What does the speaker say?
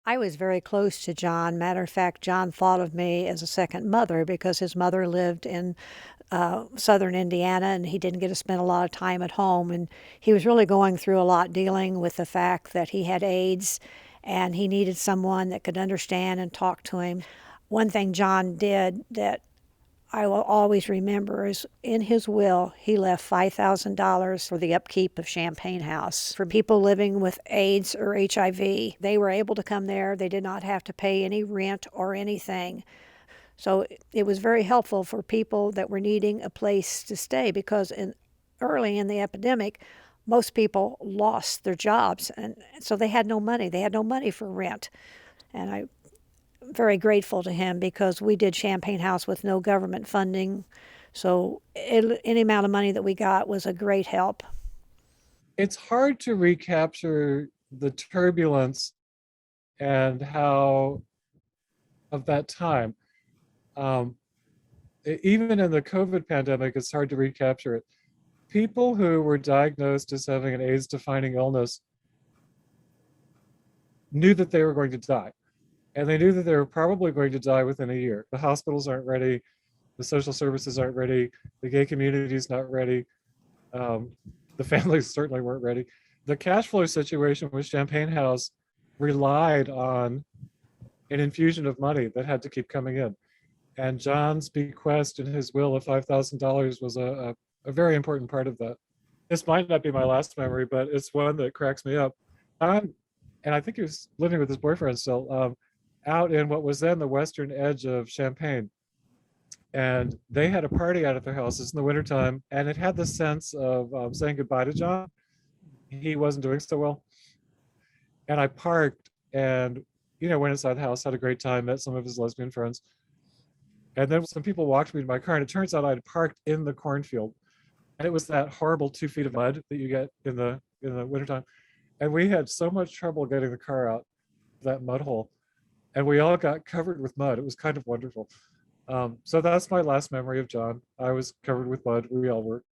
I was very close to John. Matter of fact, John thought of me as a second mother because his mother lived in southern Indiana and he didn't get to spend a lot of time at home. And he was really going through a lot dealing with the fact that he had AIDS and he needed someone that could understand and talk to him. One thing John did that I will always remember is in his will, he left $5,000 for the upkeep of Champaign House for people living with AIDS or HIV. They were able to come there. They did not have to pay any rent or anything. So it was very helpful for people that were needing a place to stay because early in the epidemic, most people lost their jobs and so they had no money. They had no money for rent. And I'm very grateful to him because we did Champaign House with no government funding. So any amount of money that we got was a great help. It's hard to recapture the turbulence and how of that time. Um, Even in the COVID pandemic, it's hard to recapture it. People who were diagnosed as having an AIDS defining illness knew that they were going to die. And they knew that they were probably going to die within a year. The hospitals aren't ready. The social services aren't ready. The gay community is not ready. Um, the families certainly weren't ready. The cash flow situation with Champagne House relied on an infusion of money that had to keep coming in. And John's bequest in his will of $5,000 was a very important part of that. This might not be my last memory, but it's one that cracks me up. I'm, and I think he was living with his boyfriend still, out in what was then the western edge of Champaign. And they had a party out at their houses in the wintertime, and it had the sense of saying goodbye to John. He wasn't doing so well. And I parked and, went inside the house, had a great time, met some of his lesbian friends. And then some people walked me to my car, and it turns out I'd parked in the cornfield. And it was that horrible 2 feet of mud that you get in the wintertime. And we had so much trouble getting the car out that mud hole. And we all got covered with mud. It was kind of wonderful. So that's my last memory of John. I was covered with mud. We all were.